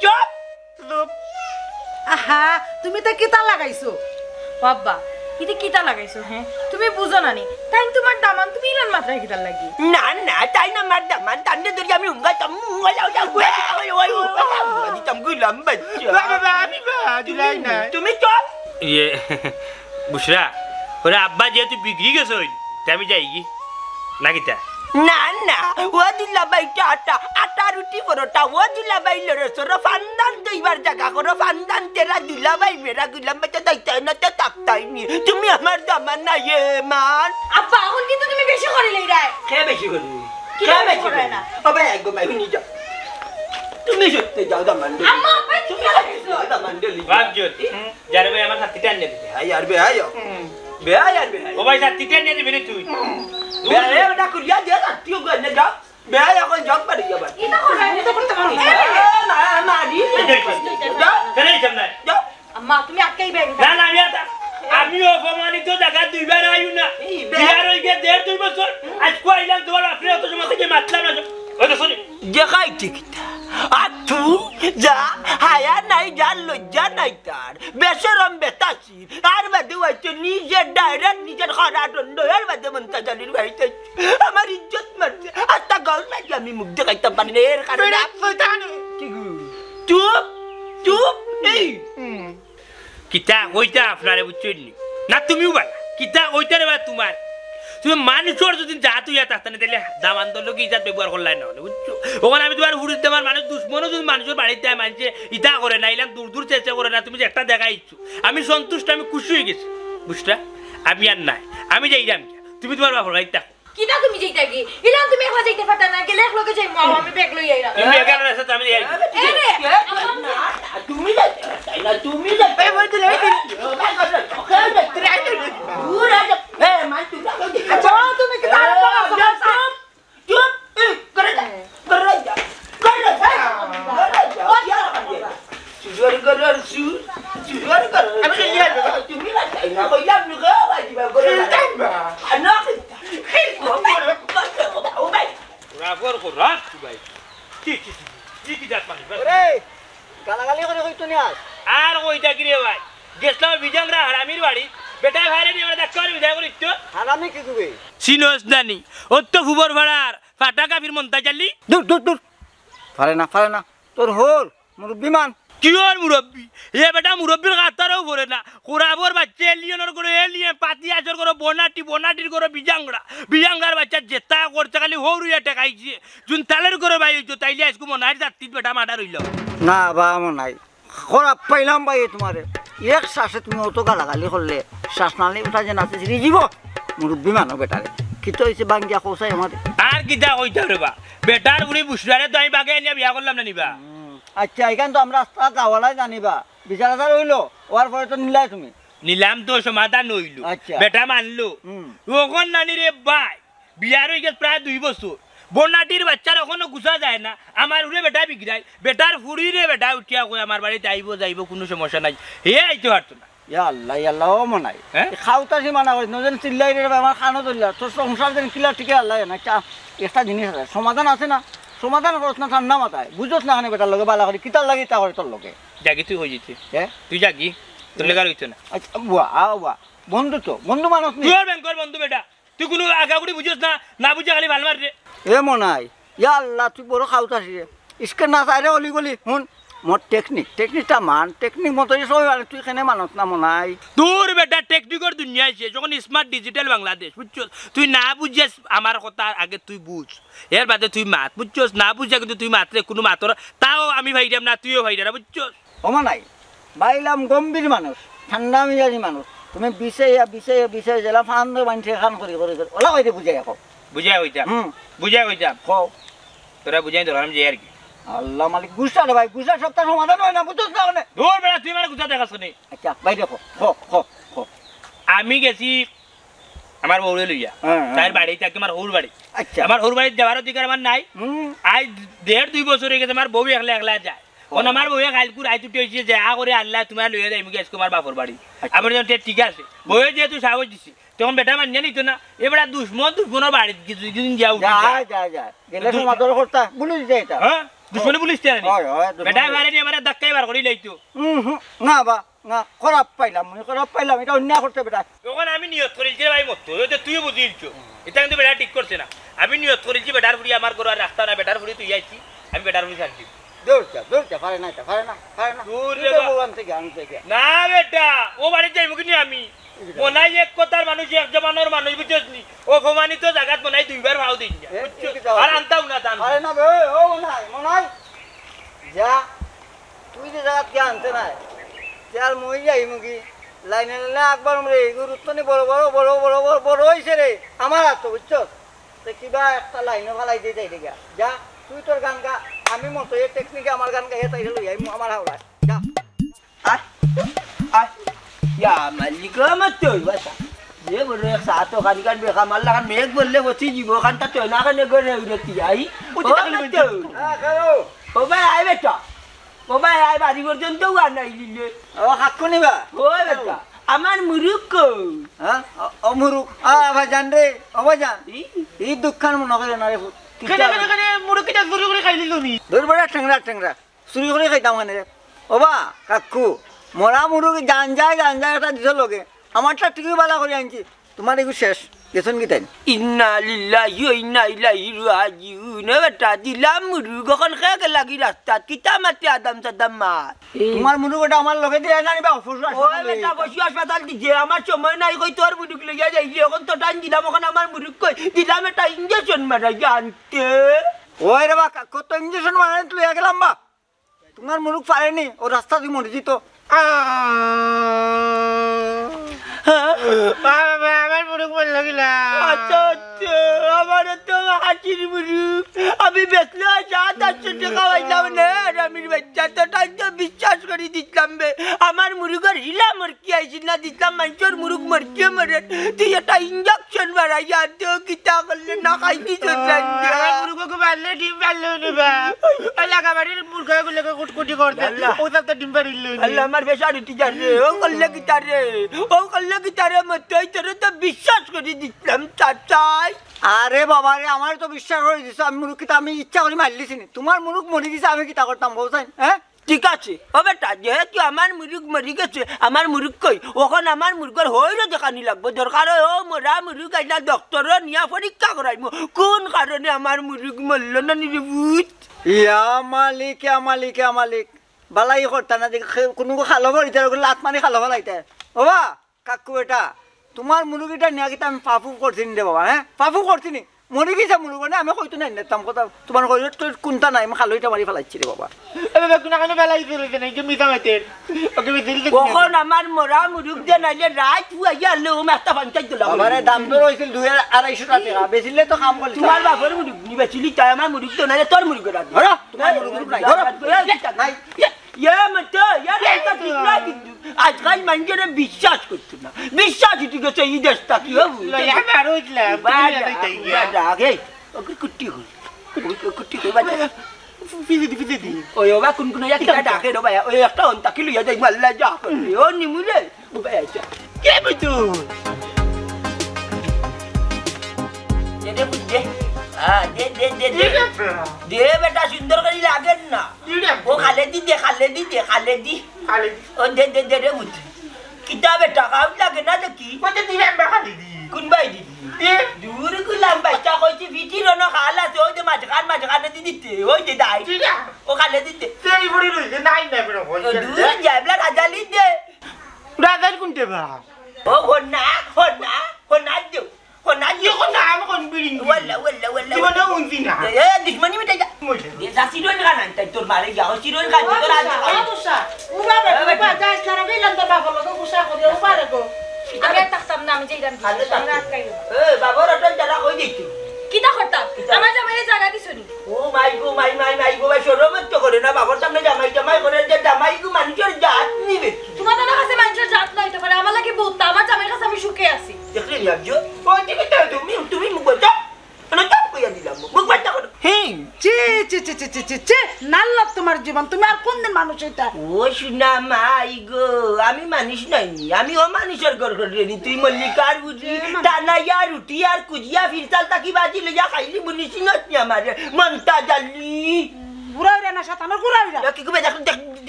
চপ আহা তুমি তো কিতা লাগাইছো বাবা ইতে কিটা লাগাইছো হ্যাঁ তুমি বুঝো না নি তাই তোমার দামান তুমি ইলান মাত্রায় কিটা লাগি না না তাই না মার দামান তান্ডে ধরে আমি উঙ্গা তামুঙ্গা যাও যাও ওই দিতাম গুলাম বাচ্চা বাবা আমি বা দিলাই না তুমি চপ ইয়ে বুশরা ওরে আব্বা যেহেতু বিগড়ি গেছে তাই আমি যাই কি না কিতা না না ও দিলা বাইটা আটা রুটি পরোটা ও দিলা বাই লরসর ফান্দান দইবার জায়গা করো ফান্দান তেরা দিলা বাই মেরা গুলাম বাচ্চা দাইতাই না তে তাকতাই নি তুমি আমার দামান না এ মান আব্বা এখন কিন্তু তুমি বেশি করিলেই রায় কে বেশি করি কি কে বেশি করে করি না? ও ভাই একদম ভাই নি যাও তুমি সত্যি যাও দামান দে আম্মা ভাই তুমি লাগাইছো দামান দে লি বাপজোত যারে ভাই আমার সাথে টান নিয়ে দিতে আই আর বে আইও বে আই আর বে ও ভাই সাথে টান নিয়ে দিবি তুই বে এ না কুলিয়া দে আত্তিও গো না যাও বে আই এখন জগ পারি যাবা এটা করবে এটা করতে পারো না মারি যাও কেন যাম না যাও আম্মা তুমি আটকাই ব্যাগ না না আমি অপমানিত জায়গা দুইবার আইউ না বিয়ার হয়ে গিয়ে 1.5-2 বছর আজ কইলাম তোমার আপনি অত সময় থেকে মাতলাম না ওই তো শুনি দেখাই ঠিক আর তুই যা হায়া নাই যা লজ্জা নাই তার বেসরম বেতাসি আর বাদে হয়তো নিজের ডাইরেক্ট নিজের খরা দণ্ড এর বাদে মন্তা জালির বাড়িতে আমার ইজ্জত মারছে আর তা গাল নাকি আমি মুখ দেখাইতে পারি না এর কারণে চুপ চুপ এই কিতা কইতা আপনারে বুঝছেন না তুমিও বলা কিতা কইতা রে বা তোমার তুমি মানুষের যদি যা তুই তাহলে তাহলে দাম আন্দোলন ইজাত ব্যবহার করলাই না বুঝছো ওখানে আমি তোমার হুড়িতে আমার মানুষ দুশ্মনও যদি মানুষের বাড়িতে মানছে ইটা করে না ইলাম দূর দূর চেষ্টা করে না তুমি যে একটা দেখা ইচ্ছু আমি সন্তুষ্ট আমি খুশি হয়ে গেছি বুঝটা আমি আর নাই আমি যাইলাম তুমি তোমার বাবার বাড়িতে থাকো কিনা তুমি যাইতা কি ইলাম তুমি একলা যাইতে পারতা না গেলে এক লোকে যাই আমি ব্যাগ লই আইরা তুমি একার রাস্তা আমি যাই তুমি যাইতে না তুমি যাইতে এই বলতে লই দিন দূর আ এ মান তুই আচ্ছা তুমি কি তার চুপ করে যা সুজর করার সুজর কর আমি কি তুমি না তাই না কইলাম না বাজিবা করে না আনা রাফর কো রাত ভাই কি জাত মানুষ রে গালাগালি করে কইতো নি আর কইতা কি রে ভাই গেছলাম বিজংরা হারামির বাড়ি বেটা ভাইরে নিয়ে আমরা ডাক্তার বিদায় করি তো হারামি কি কইবে সিনোস নানি ও তো ফুবর ভাড়ার ফাটা কাফির মন্তা চালি দূর দূর দূর পারে না তোর হোর মুরব্বি মান কি ওর মুরব্বি এ বেটা মুরব্বির কাতারও পড়ে না কুরাবর বাচ্চা এলিয়নের করে এলিয়ে পাতি আচর করে বনাটির করে বিজাঙ্গার বাচ্চা জেতা করতে খালি হৌরুয়া টেকাইছে যুন তালের করে ভাই হইতো তাইলে আজকে মনে হয় যাত্রীর বেটা মাটা রইল না বা মন নাই খারাপ পাইলাম ভাই তোমারে এক শ্বাসে তুমি অত গালাগালি করলে শ্বাস নালে উঠা যে নাচে রিজিব মুরব্বি মানো বেটারে কি তো হয়েছে বাঙ্গিয়া কৌসাই আমাদের আর কিতা কইতে রে বা বেটার বুড়ি বুসরারে তো আমি বাগে নিয়ে বিয়া করলাম না নিবা আচ্ছা এখান তো আমরা রাস্তা যাওয়ালাই জানিবা বিচার আচার হইলো ওর পরে তো নিলাই তুমি নিলাম তো সমাধান হইল আচ্ছা। বেটা মানলো ওখন নানি রে ভাই বিয়ার হয়ে গেছে প্রায় 2 বছর বন্যাটির বাচ্চার এখনো গুছা যায় না আমার উড়ে বেটা বিগড়াই বেটার ফুড়ি রে বেটা উঠিয়া কই আমার বাড়িতে আইব যাইব কোনো সমস্যা নাই হে আইতে পারতো না আল্লাহ ও মনাই হ্যাঁ? খাওতাছি মানা করি নজন চিল্লাই রে আমার খানো ধরলা তোর সংসার যেন কিলা ঠিকই আল্লাহ না চা একটা জিনিস আছে সমাধান আছে না সমাধান করছ না ঠান্ডা মাথায় বুঝছ না খানে বেটার লগে বালা করি কিতার লাগি তা করে তোর লগে জাগি তুই হয়ে যেতে হ্যাঁ তুই জাগি তোর লেগার হইতো না আচ্ছা বুয়া বন্ধু তো বন্ধু মানুষ তুই আর ব্যাংকর বন্ধু বেটা তুই কোনো আগাগুড়ি বুঝছ না বুঝা খালি ভাল মার রে এ মনাই আল্লাহ তুই বড় খাওতাছি রে ইসকে না চাইরে অলি গলি শুন মোর টেকনিকটা মান টেকনিক মতো সবাই মানে তুই কেনে মানত না মনাই তোর বেটা টেকনিকর দুনিয়া আছে যখন স্মার্ট ডিজিটাল বাংলাদেশ বুঝছো তুই না বুঝিস আমার কথা আগে তুই বুঝ এর বাদে তুই মাত বুঝছস না বুঝা কিন্তু তুই মাত্রে কোনো মাতর তাও আমি ভাইরাম না তুইও ভাইরা বুঝছস ও মনাই বাইলাম গম্ভীর মানুষ ঠান্ডা মিজাজি মানুষ তুমি বিষে জেলা ফান বানছে খান করে ওলা কইতে বুঝাই এখন বুঝাই হইতাম কও তোরা বুঝাই ধরলাম যে আর কি আল্লাহ মালিক গুসা রে ভাই গুসা সপ্তাহ সমাধান হয় না বুঝছস না মানে তোর বেটা তুই আমার গুছা দেখাছ নি আচ্ছা ভাই দেখো খ আমি গেছি আমার বউরে লইয়া হ্যাঁ। তার বাড়ি থাকে আমার হৌর বাড়ি আচ্ছা আমার হৌর বাড়ি যাওয়ার অধিকার আমার নাই হুম আজ 1.5-2 বছর হয়ে গেছে আমার বউ একলা যায় আমার বউয়ে কালকুর আই তুটি হয়েছে যা করে আল্লাহ তোমার লইয়া যাই মুখে তোমার বাপর বাড়ি আমার যখন ঠিক আছে বউয়ে যেহেতু সাহস দিছি তখন বেটা মানিয়ে নিত না এবার দুশ্মনের বাড়ি দুদিন যাও যা গেলে সমাধান করতা পুলিশ যায় এটা হ্যাঁ দুশ্মনে পুলিশ তে হয় বেটা বাড়ি নিয়ে আমার ধাক্কাই বার করি লাইতো না বা না খারাপ পাইলাম এটা অন্যায় করতে বেটা তখন আমি নিয়ত করেছি ভাই মতো তুইও বুঝিয়েছো এটা কিন্তু বেটা ঠিক করছে না আমি নিয়ত করেছি বেটার ফুড়ি আমার ঘর আর রাস্তা না বেটার ফুড়ি তুই আইছি আমি বেটার ফুড়ি ছাড়ছি দৌড়টা পারে না দূর তুই রে তো বা- ভগবান থেকে আনতে গিয়া না বেটা ও বাড়ি যাইব কিনি আমি মনাই এক কথার মানুষ এক জমানোর মানুষ বুঝছিস নি অপমানিত জায়গাত মনাই 2 বার ভাও দিন এ, ঠিকই তো। আর আনতাও না দান পারে না বে ও মনাই যা তুই যে জায়গা কে আনতে নাই তার মই যাই মুগি লাইনে একবার রে গুরুত্ব নি বড় হইছে রে আমার আর তো বুঝছো তো কিবা একটা লাইনে ফালাই দিয়ে যাই দেখা যা তুই তোর গান গা আমি মতো এই টেকনিকে আমার গান গাই তাই লই আই আমার হাওলায় যা या मालिक मतो बसा ये बोले सातो खाली kan be kamal kan meg bolle gosi jibo kan ta to na kan gore ureti ai o hello o ba ai beta o ba ai bari gorjon to wa nai lile ও হাক্কু নিবা o beta আমার মুরুকো হ্যাঁ অমরুক ভাইজান রে ও ভাইজান এই দুঃখান মনে করে না রে কেনে মুরুকিটা জুরি করে খাইলি ধরবড়া ঠেংরা ঠেংরা চুরি করে খাইতাম মানে ওবা কাকু মরা মুরুগি গান যায় একটা দিছ লগে আমারটা ঠিকই বালা করে আনছি তোমার এগুলো শেষ গেছন কি তাই ইন্না লিল্লাহি ওয়া ইন্না ইলাইহি রাজিউন বেটা দিলাম মুরুগ এখন খেয়ে লাগি রাস্তাত কিতা মাতি আদম সাদাম মার তোমার মুরুগটা আমার লগে দিয়ে না নিবা ওই বেটা বসি হাসপাতাল দিছে আমার সময় নাই কই তোর মুরুগ লইয়া যাইছি এখন তো টান দিলাম এখন আমার মুরুগ কই দিলাম এটা ইনজেকশন মারা জানতে ওই রে বা কত ইঞ্জেকশন মানে তুই গেলাম বা তোমার মুরুগ পারেনি ও রাস্তা তুই মরে যেত আমার মুরুখ বল লাগিলা আচ্ছা আমার তো হাসির মুরুগ আমি বেচলে 700 টাকা পাইলাম না রামির বাচ্চা তো টাইম বিশ্বাস করে দিতাম বে আমার মুরুগের হিলা মরকি আইছিল না দিতাম মানুষের মুরুগ মরকে মরে তুই একটা ইঞ্জেকশন মারাই আনতে কিতা করলে না খাইতি আমার মুরুখকে বাড়লে ডিম পারলো নিবা এলাকা বাড়ির মুরগাগুলোকে কুটকুটি করতে ও সব তো ডিম পারিল আল্লাহ আমার বেশারিটি জানে ও করলে কিতা রে ও করলে কিতা রে মতই তোরে তো বিশ্বাস করে দিতাম চাচাই আরে বাবা রে আমার তো বিশ্বাস করে দিছো আমি মুরুগ কিতা আমি ইচ্ছা করে মারলিছি নি তোমার মুরুগ মরে গেছে আমি কিতা করতাম বলছেন হ্যাঁ ঠিক আছে ও বেটা যেহেতু আমার মুরুগ মরি গেছে আমার মুরুগ কই ওখন আমার মুরগর হইল দেখানি লাগবো দরকার ও মরা মুরুগ আইনা ডক্টর নিয়া পরীক্ষা করাইম কোন কারণে আমার মুরুগ মরল না নিরুত ইয়া মালিক বালাই করতা না কোনো খালো ভরিতে লাত মানি খালো ফেলাইতে বাবা কাকু বেটা তোমার মুরগিটা নিয়ে গিয়ে আমি পাপু করছিনি রে বাবা হ্যাঁ পাপু করছিনি মরে গেছে মুরগ না আমি হয়তো নাই নিতাম কথা তোমার কোনটা নাই আমি খালোইটা মারি ফেলাইছি রে বাবা কখন আমার মরা মুরুগ দিয়ে নাইলে রাত হুয়াইয়া আনলে ও একটা পঞ্চায়েত দিলাম বাবারে দাম তো রয়েছিল 2,250 টাকা বেচিলে তো কাম করলি তোমার বাপের মুরুগ নিবে চিলি তাই আমার মুরুগ তো নাইলে তোর মুরুগ রাখ ধরো তোমার মুরগ নাই ধরো নাই আজকাল মানুষের বিশ্বাস করতো না বিশ্বাস উঠে গেছে এই দেশটা কি কুটি কুটি ওই ওবা কোন কোন ডাকে রে ভাই ওই একটা অন্তাকি লইয়া যাই মাল্লা যা করলি ও নিমুলে কে বুঝু দে বুঝে দে বেটা সুন্দর করে লাগেন না ও খালে দি ও দে রে বুঝ কিতা বেটা কাউ লাগে না দেখি কোন ভাই দিদি দূর গুলাম বাচ্চা কইছি ভিটির না খালা তো ওই যে মাঝখান দিতে ওই যে দাই ও খালে দিতে সেই বড়ি রইছে নাই না বড় দূর যাবলা রাজালি দে রাজাল কোনতে বা ও হন্না দিও হন্না আমি কোন বিড়ি ওয়াল্লা জীবনে উনছি না এ দুশমনি মিটা যা দে সাসিরোন গানা তাই তোর মারে যাও সিরোন গান তোর আজ আমি থাকতাম না আমি যাইতাম বাবা রতন যারা কই দেখি কিটা করতাম আমার জামাইরে জায়গা দিছনি ও মাই গো ভাই শরমত তো করে না বাবার সামনে জামাই করে যে জামাই গো মানুষের জাত নিবে তোমাদের কাছে মানুষের জাত নাই তো পারে আমার লাগে বহুত আমার জামাইর কাছে আমি সুখে আছি দেখলি রাজ্য ও ঠিক আছে তুমি মুখ বাচ্চা না চাপ কইয়া দিলাম মুখ বাচ্চা করো হ্যাঁ চি নাল্লা তোমার জীবন তুমি আর কোন দিন মানুষ এটা ও শুনা মাই গো আমি মানুষ নাই আমি ও মানুষের ঘর করে তুই মল্লিকার বুঝি টানাইয়া রুটি আর কুজিয়া ফিরতাল তাকি বাজি লইয়া খাইলি বুনিছি নতি আমারে মনটা জালি ঘুরাইরা না সাতানোর ঘুরাইরা কি কবে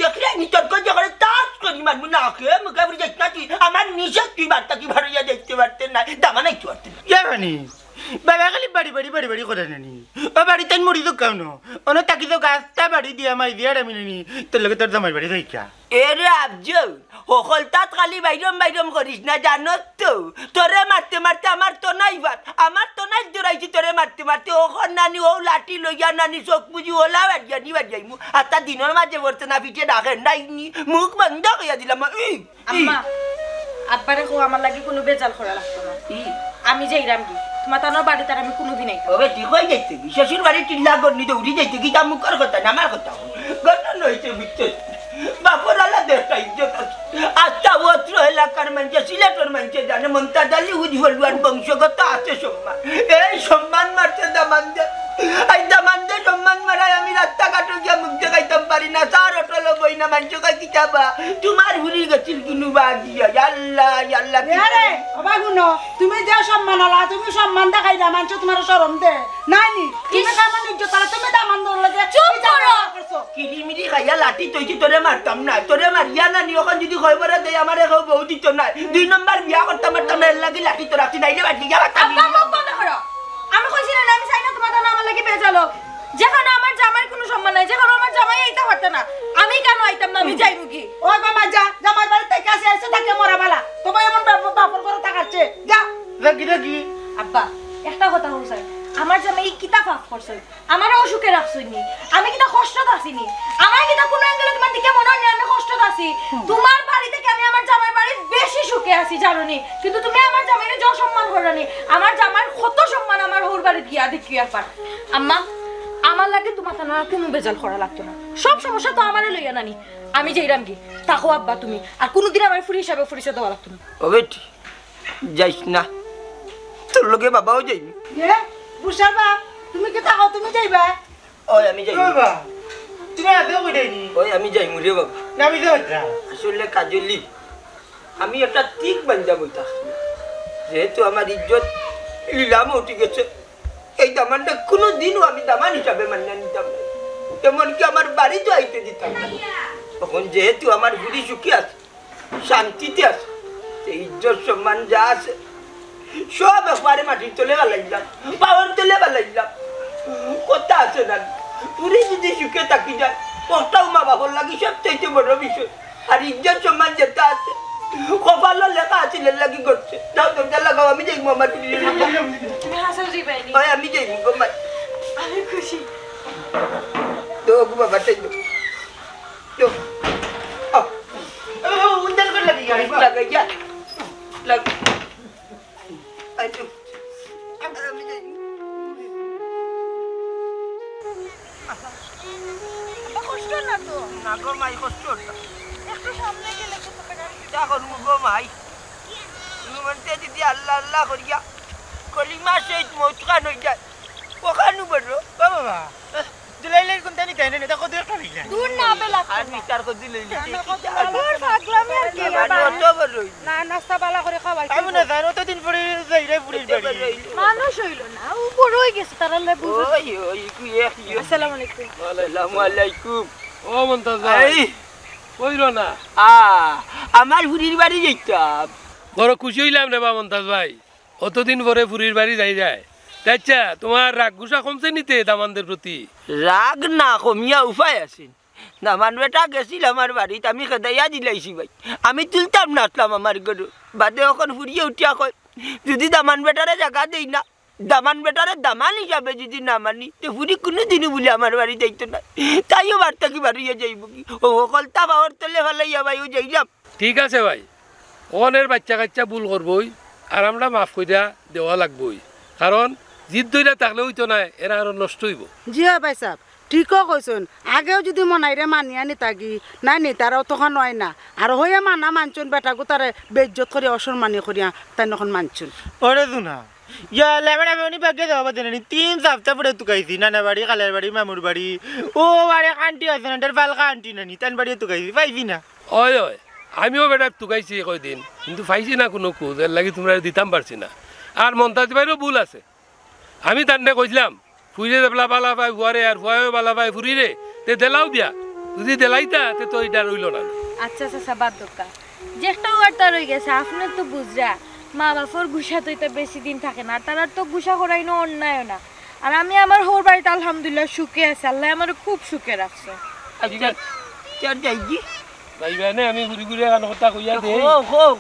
দেখলে নি তোর কত করে তাস করি মানমু না কে মুখে বুঝি না তুই আমার নিশে তুই বার্তা কি ভাড়িয়া দেখতে পারতে না দামা নাই তুই ইয়ানি বাবা খালি বাড়ি করে নানি ও বাড়ি তাই মরি তো কেন অন্য তাকি তো গাছটা বাড়ি দিয়া মাই দিয়া আমি নানি তোর লগে তোর জামাই বাড়ি যাইকা এরে আবজল হকলতাত খালি বাইরম করিস না জানো তো তোরে মারতে আমার তো নাই দৌড়াইছি তোরে মারতে ওখন নানি ও লাঠি লইয়া নানি চোখ বুঝি ওলা বাড়িয়ানি আর তার দিনের মাঝে পড়তে না পিঠে ডাকেন নাইনি মুখ বন্ধ কইয়া দিলাম আম্মা আব্বারে কো আমার লাগি কোনো বেজাল করা লাগতো না আমি যাইরাম কি তোমার তানোর বাড়ি তার আমি কোনোদিন নাই ওবে ঠিক হয়ে যাইতে কি শ্বশুর বাড়ি টিল্লা করনি তো উড়ি যাইতে কি তা মুখের কথা না আমার কথা ঘটনা হয়েছে বুঝতে বাপর আলা দেশটা ইজ্জত আচ্ছা অত্র এলাকার মানুষে সিলেটের মানুষে জানে মমতাজ আলী উজ্জ্বলবান বংশগত আছে সম্মান এই সম্মান মারছে দামান দে সম্মান মারাই আমি রাস্তাঘাটে গিয়ে মুখ দেখাইতাম পারি না চার অটল বই না মানুষ কি চাবা তোমার হুড়ি গেছিল কিনু বা দিয়া আল্লাহ তুমি যে সম্মান আলা তুমি সম্মান দেখাই না মানুষ তোমার শরম দে নাইনি তুমি কামান ইজ্জত আলা তুমি দামান দর লাগে চুপ খাইয়া লাঠি তৈছি তোরে মারতাম না তোরে মারিয়া না নি ওখান যদি খবর দেয় আমারে কেউ বউ দিত না 2 নম্বর বিয়া করতাম মারতাম এর লাগি লাঠি তো রাখছি নাইলে বাড়ি যা আব্বা মুখ বন্ধ করো আমি কইছি না আমি চাই না তোমার দানা আমার লাগি বেজালো যেখানে আমার জামাইর কোনো সম্মান নাই যেখানে আমার জামাই আইতা পারতে না আমি কেন আইতাম না আমি যাইবো কি ওই বাবা যা জামাই বাড়িতে কাছে এসে থাকে মরা বালা তোমার এমন বাপর করে থাকাচ্ছে যা রাখি রাখি আব্বা একটা কথা হইছে আমার জামাই কিতা পাপ করছে আমারে অসুখে রাখছনি আমি কিতা কষ্টত আছিনি আমার কিতা কোনো অ্যাঙ্গেলে তোমার দিকে মনে হয় না আমি কষ্টত আছি তোমার বাড়ি থেকে আমি আমার জামাই বাড়ির বেশি সুখে আছি জানোনি কিন্তু তুমি আমার জামাইরে যে সম্মান করনি আমার জামাইর কত সম্মান আমার হোর বাড়ি গিয়া দেখি একবার আম্মা আমার লাগে তোমার না কোনো বেজাল করা লাগতো না সব সমস্যা তো আমারে লইয়া নানি আমি যাইরাম কি তাকো আব্বা তুমি আর কোনোদিন আমার ফুরি হিসাবে ফুরিছে দেওয়া লাগতো না ও বেটি যাইস না তোর লগে বাবাও যাইনি এ বুসার বাপ তুমি কি থাকো তুমি যাইবা ওই আমি যাই বাবা তুমি আদে কই দেনি ওই আমি যাই মুরে বাবা না আমি যাওয়া আসলে কাজলি আমি একটা ঠিক বান্ধা বইতা যেহেতু আমার ইজ্জত লিলাম উঠে গেছে এই দামানটা কোনোদিনও আমি দামান হিসাবে মান্য নিতাম না এমনকি আমার বাড়িতে আইতে দিতাম না তখন যেহেতু আমার বুড়ি সুখী আছে শান্তিতে আছে সেই ইজ্জত সম্মান যা আছে সব একবারে মাটির তলে বালাইলাম পাওয়ার তলে বালাইলাম কথা আছে না পুরী যদি সুখে থাকি যায় ওটাও মা বাবার লাগি সবচাইতে বড় বিষয় আর ইজ্জত সম্মান যেটা আছে কপাল লেখা আছে লাগি করছে যাও দরজা লাগাও আমি যাই আমার তুমি হাসাও যাইবানি ওই আমি যাই গোমাই আমি খুশি তো বাবা তাই তো উন্দার করে লাগি লাগাই যা লাগ আই তো আমি যাই আব্বা কষ্ট না তো না গোমাই কষ্ট একটু সামনে গেলে কত টাকা যা করবো গোমাই তুমি মনতে যদি আল্লাহ আল্লাহ করিয়া কলিমা সেই মৌতখান হয়ে যায় ওখানে বড় বাবা জুলাইলের কোনটা নি তাই না দেখো দেখো না দূর না বেলা আর মিটার কো দিলে আমার পাগলামি আর কি অত বড় না নাস্তা বালা করে খাওয়াই আমি না জানো তো দিন পরে যাইরে পুরির বাড়ি মানুষ হইল না উপর হয়ে গেছে তারা লাই বুঝো ওই ওই কি আসসালামু আলাইকুম আসসালামু আলাইকুম ও মন্তাজ ভাই এই কইরো না আমার বুড়ির বাড়ি যাইতাম বড় খুশি হইলাম রে বা মন্তাজ ভাই অতদিন পরে ফুরির বাড়ি যাই যায় আচ্ছা তোমার রাগ গুসা কমছে নিতে দামানদের প্রতি রাগ না কমিয়া উপায় আছে দামান বেটা গেছিল আমার বাড়িতে আমি খেদাইয়া দিলাইছি ভাই আমি তুলতাম না আসলাম আমার গরু বাদে ওখান ফুরিয়ে উঠিয়া কয় যদি দামান বেটারে জায়গা দেই না দামান বেটারে দামান হিসাবে যদি না মানি তো ফুরি কোনোদিনও বলে আমার বাড়ি যাইতো না তাইও বার্তা কি বাড়িয়ে যাইব কি ও কলতা পাওয়ার তলে ফেলাইয়া ভাই ও যাইলাম ঠিক আছে ভাই ওনের বাচ্চা কাচ্চা ভুল করবই আর আমরা মাফ কইরা দেওয়া লাগবই কারণ জিদ ধইরা থাকলে হইতো না এরা আরো নষ্ট হইব জি হয় ভাই সাহেব ঠিকও কইছেন আগেও যদি মনাইরে মানিয়া নি থাকি নাই নি তারাও তখন হয় না আর হইয়া মানা মানছুন বেটাকু তারে বেজ্জত করে অসম্মানী করিয়া তাই নখন মানছুন ওরে দুনা ইয়া লেবড়া আমি বাগে যাওয়া দেন নি 3 সপ্তাহ পরে তুকাইছি নানা বাড়ি কালের বাড়ি মামুর বাড়ি ও বাড়ি আন্টি আছে না তার বালকা আন্টি নানি তান বাড়ি তুকাইছি পাইছি না ওই ওই আমিও বেটা তুকাইছি কয়দিন কিন্তু পাইছি না কোনো খোঁজ এর লাগি তোমরা দিতাম পারছি না আর মন্তাজ ভাইরও ভুল আছে আমি তান্ডে কইছিলাম ফুইরে দেবলা বালা পাই ফুয়ারে আর ফুয়াও বালা পাই ফুরিরে তে দেলাও দিয়া যদি দেলাইতা তে তো এটা রইল না আচ্ছা আচ্ছা বাদ দোকা যেটা ওয়ার্তা রই গেছে আপনি তো বুঝরা মা বাপর গুসা তো এটা বেশি দিন থাকে না তারা তো গুসা করাইনো অন্যায় না আর আমি আমার হোর বাড়িতে আলহামদুলিল্লাহ সুখে আছে আল্লাহ আমার খুব সুখে রাখছে আচ্ছা চার যাই জি ভাই ভাই আমি ঘুরি ঘুরি এখন কথা কইয়া দে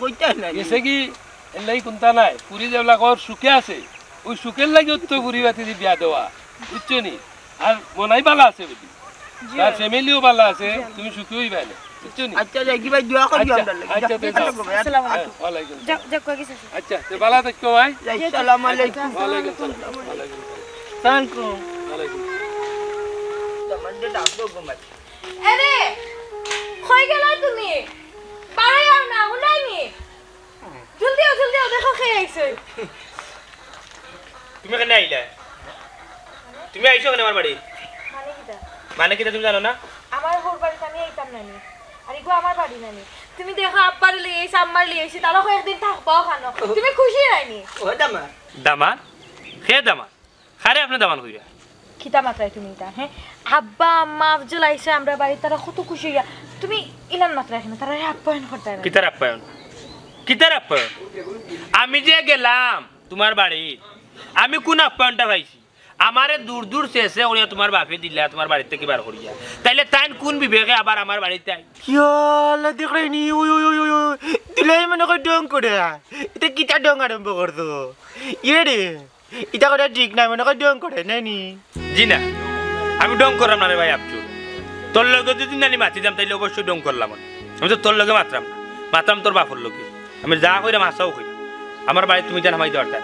কইতা না গেছে কি এর লাগি কোনটা নাই পুরি দেবলা ঘর সুখে আছে ওই সুখের লাগি তো ঘুরি বাতি দি বিয়া দেওয়া বুঝছো নি আর মনাই বালা আছে বুঝি তার ফ্যামিলিও বালা আছে তুমি সুখী হইবা না বুঝছো নি আচ্ছা যাই কি ভাই দোয়া করি আমরা আচ্ছা তে যাও আসসালামু আলাইকুম ওয়ালাইকুম যাক যাক কই গেছে আচ্ছা তে বালা থাকো ভাই আসসালামু আলাইকুম ওয়ালাইকুম সালাম ওয়ালাইকুম সালামু ওয়ালাইকুম দামানটা ডাকবো গোমাই আরে কই গেলা তুমি পারে আর না হুনাইনি জলদি আও দেখো খেয়ে আইছে তুমি কেন আইলা তুমি আইছো কেন আমার বাড়ি মানে কিটা মানে কি তুমি জানো না আমার হোর বাড়িতে আমি আইতাম নানি আর এগো আমার বাড়ি নানি তুমি দেখো আব্বার লিয়ে আইছে আম্মার লিয়ে আইছে তারা কয়েকদিন থাকবো খানো তুমি খুশি নাইনি ও দামা দামান খে দামান খারে আপনি দামান কইরা খিতা মাত্রায় তুমি এটা হ্যাঁ আব্বা আম্মা আফজল আইসে আমরা বাড়ি তারা কত খুশি হইয়া তুমি ইলান মাত্রায় এখানে তারা আপ্যায়ন করতে না কিতার আপ্যায়ন কিতার আপ্যায়ন আমি যে গেলাম তোমার বাড়ি আমি কোন আপ্যায়নটা পাইছি আমারে দূর দূর শেষে ওরিয়া তোমার বাপে দিলা তোমার বাড়িতে কি বার করিয়া তাইলে তাইন কোন বিবেকে আবার আমার বাড়িতে আই ইয়ালা দেখলেনি ওই ওই ওই ওই দিলাই মনে কই ডং করে এটা কিটা ডং আরম্ভ করতো ইয়ে রে এটা কথা ঠিক নাই মনে কই ডং করে নাইনি জি না আমি ডং করলাম না রে ভাই আপচু তোর লগে যদি নানি মাতি দাম তাইলে অবশ্যই ডং করলাম আমি তো তোর লগে মাত্রাম না মাত্রাম তোর বাপর লগে আমি যা কইরাম আশাও কইরাম আমার বাড়ি তুমি জান হামাই দরকার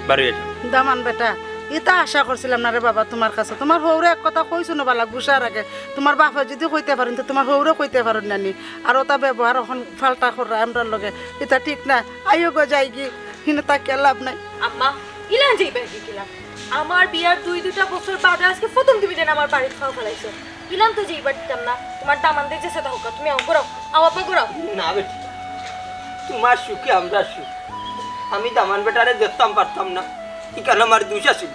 বাড়ি এটা দামান বেটা এটা আশা করছিলাম না রে বাবা তোমার কাছে তোমার হৌরে এক কথা কইছো না বালা গুছার আগে তোমার বাপে যদি কইতে পারেন তো তোমার হৌরে কইতে পারেন নানি আর ওটা ব্যবহার এখন ফাল্টা করে আমরার লগে এটা ঠিক না আইও গো যাই কি হিনে তাকে লাভ নাই আম্মা ইলান যাইবে কিলা আমার বিয়ার 2-2টা বছর বাদে আজকে প্রথম তুমি দেন আমার বাড়ি খাওয়া ফলাইছো ইলান তো যাইবার দিতাম না তোমার দামান দেখে সেটা হোক তুমি আও করো আওয়াপা করো না বেটি তোমার সুখে আমরা সুখ আমি দামান বেটারে দেখতাম পারতাম না এখানে আমার দোষ আছিল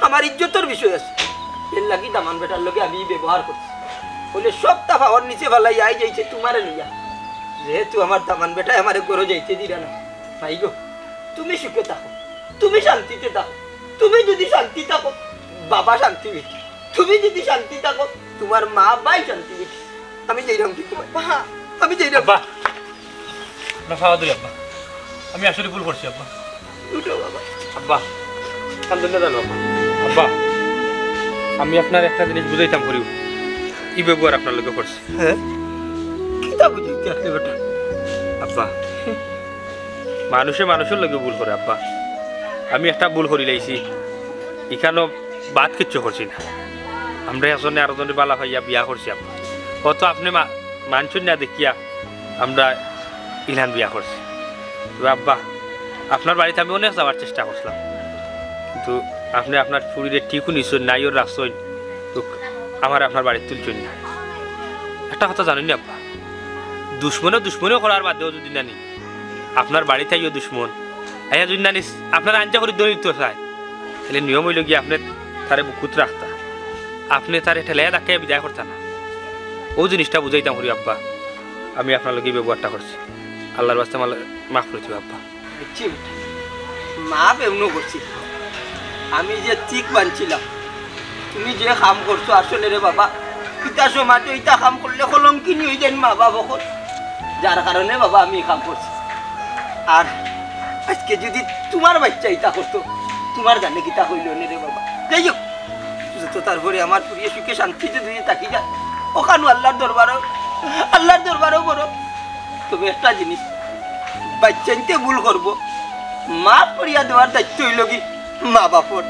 আমার ইজ্জতের বিষয় আছে এর লাগি দামান বেটার লগে আমি ব্যবহার করছি বলে সবটা পাওয়ার নিচে ফেলাই আই যাইছে তোমারে লইয়া যেহেতু আমার দামান বেটায় আমারে গরো যাইতে দিলা না ভাই গো তুমি সুখে থাকো তুমি শান্তিতে থাকো তুমি যদি শান্তি থাকো বাবা শান্তি বেটি তুমি যদি শান্তি থাকো তোমার মা বাই শান্তি বেটি আমি যেইরকম ঠিক আমি যেইরকম আব্বা না খাওয়া দিই আব্বা আমি আসলে ভুল করছি আব্বা উঠো বাবা আব্বা কান্দন না জানো আব্বা আব্বা আমি আপনার একটা জিনিস বুঝাইতাম করিও ই ব্যবহার আপনার লোকে করছি হ্যাঁ কিতা বুঝাইতে আসলে বেটা আব্বা মানুষের লোকে ভুল করে আব্বা আমি একটা ভুল করি লাইছি এখানেও বাদ কিচ্ছু করছি না আমরা এজনে আরো জনে বালা হইয়া বিয়া করছি আব্বা কত আপনি মানছেন না দেখিয়া আমরা ইলান বিয়া করছি তো আব্বা আপনার বাড়িতে আমি অনেক যাওয়ার চেষ্টা করছিলাম কিন্তু আপনি আপনার ফুরিরে ঠিকও নিশ্চয় নাইও রাখছেন তো আমার আপনার বাড়িতে তুলছেন না একটা কথা জানেন আব্বা দুশ্মনও করার বাদেও যদি নানি আপনার বাড়িতে আইও দুশ্মন আইয়া যদি নানি আপনার আঞ্জা করে দরিদ্র চায় তাহলে নিয়ম হইল গিয়ে আপনি তারে বুকুত রাখতা আপনি তারে ঠেলাইয়া তাকে বিদায় করতা না ও জিনিসটা বুঝাইতাম করি আব্বা আমি আপনার লোক ব্যবহারটা করছি আল্লাহর বাস্তে মাফ করছি আব্বা বুঝছি বেটা মা এমনও করছি আমি যে ঠিক বানছিলাম তুমি যে কাম করছো আসলে রে বাবা ইটা সমাজে ইটা কাম করলে কলঙ্কিনী হয়ে যান মা বাবা যার কারণে বাবা আমি কাম করছি আর আজকে যদি তোমার বাচ্চা ইটা করতো তোমার জানে কিতা হইল নে রে বাবা যাই হোক তো তারপরে আমার প্রিয় সুখে শান্তিতে দুই তাকি যায় ওখানে আল্লাহর দরবারও করো তবে একটা জিনিস বাচ্চাইতে ভুল করবো মাফ করিয়া দেওয়ার দায়িত্ব হইল কি মা বাপর